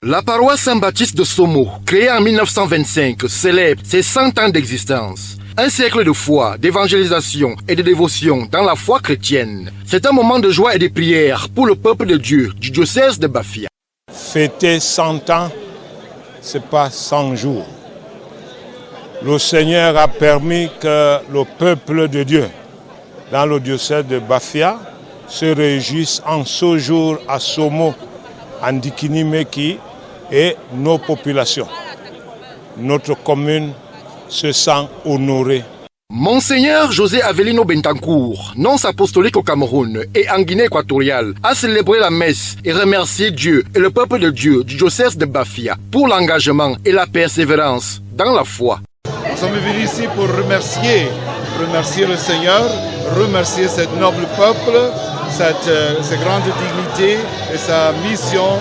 La paroisse Saint-Baptiste de Somo, créée en 1925, célèbre ses 100 ans d'existence. Un siècle de foi, d'évangélisation et de dévotion dans la foi chrétienne. C'est un moment de joie et de prière pour le peuple de Dieu du diocèse de Bafia. Fêter 100 ans, ce n'est pas 100 jours. Le Seigneur a permis que le peuple de Dieu dans le diocèse de Bafia se réjouisse en ce jour à Somo, en Dikini-Meki, et nos populations. Notre commune se sent honorée. Monseigneur José Avelino Bentancur, nonce apostolique au Cameroun et en Guinée équatoriale, a célébré la messe et remercié Dieu et le peuple de Dieu du diocèse de Bafia pour l'engagement et la persévérance dans la foi. Nous sommes venus ici pour remercier le Seigneur, remercier ce noble peuple, cette grande dignité et sa mission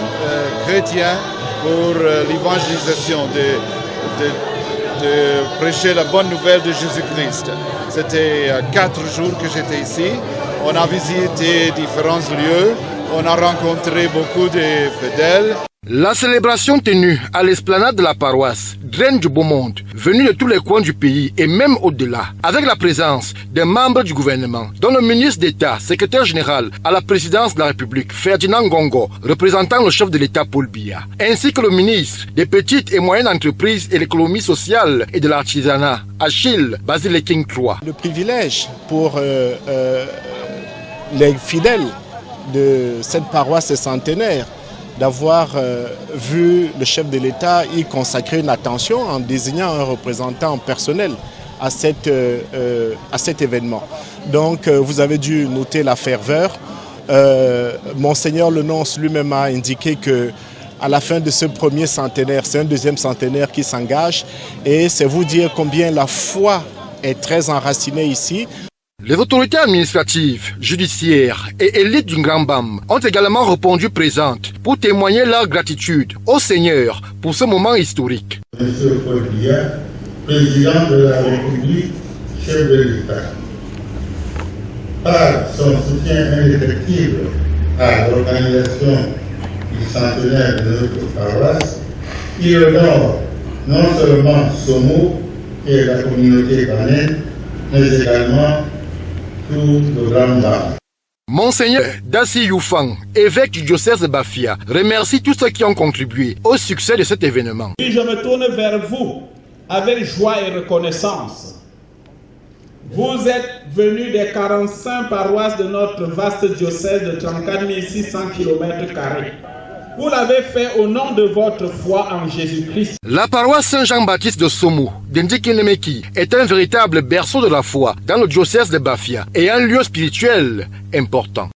chrétienne pour l'évangélisation, de prêcher la bonne nouvelle de Jésus-Christ. C'était 4 jours que j'étais ici. On a visité différents lieux, on a rencontré beaucoup de fidèles. La célébration tenue à l'esplanade de la paroisse draine du beau monde, venu de tous les coins du pays et même au-delà, avec la présence des membres du gouvernement, dont le ministre d'État, secrétaire général à la présidence de la République, Ferdinand Ngongo, représentant le chef de l'État Paul Biya, ainsi que le ministre des petites et moyennes entreprises et l'économie sociale et de l'artisanat, Achille Basile King III. Le privilège pour les fidèles de cette paroisse centenaire d'avoir vu le chef de l'État y consacrer une attention en désignant un représentant personnel à cet événement. Donc vous avez dû noter la ferveur. Monseigneur le nonce lui-même a indiqué que à la fin de ce premier centenaire, c'est un deuxième centenaire qui s'engage et c'est vous dire combien la foi est très enracinée ici. Les autorités administratives, judiciaires et élites du Grand Bam ont également répondu présentes pour témoigner leur gratitude au Seigneur pour ce moment historique. Monsieur Paul Biya, président de la République, chef de l'État, par son soutien indéfectible à l'organisation du centenaire de notre paroisse, il honore non seulement Somo et la communauté ghanéenne, mais également tout le Grand Bam. Monseigneur Dassi Youfang, évêque du diocèse de Bafia, remercie tous ceux qui ont contribué au succès de cet événement. Puis je me tourne vers vous avec joie et reconnaissance. Vous êtes venus des 45 paroisses de notre vaste diocèse de 34 600 km². Vous l'avez fait au nom de votre foi en Jésus-Christ. La paroisse Saint-Jean-Baptiste de Somo, d'Ndikini-Meki, est un véritable berceau de la foi dans le diocèse de Bafia et un lieu spirituel important.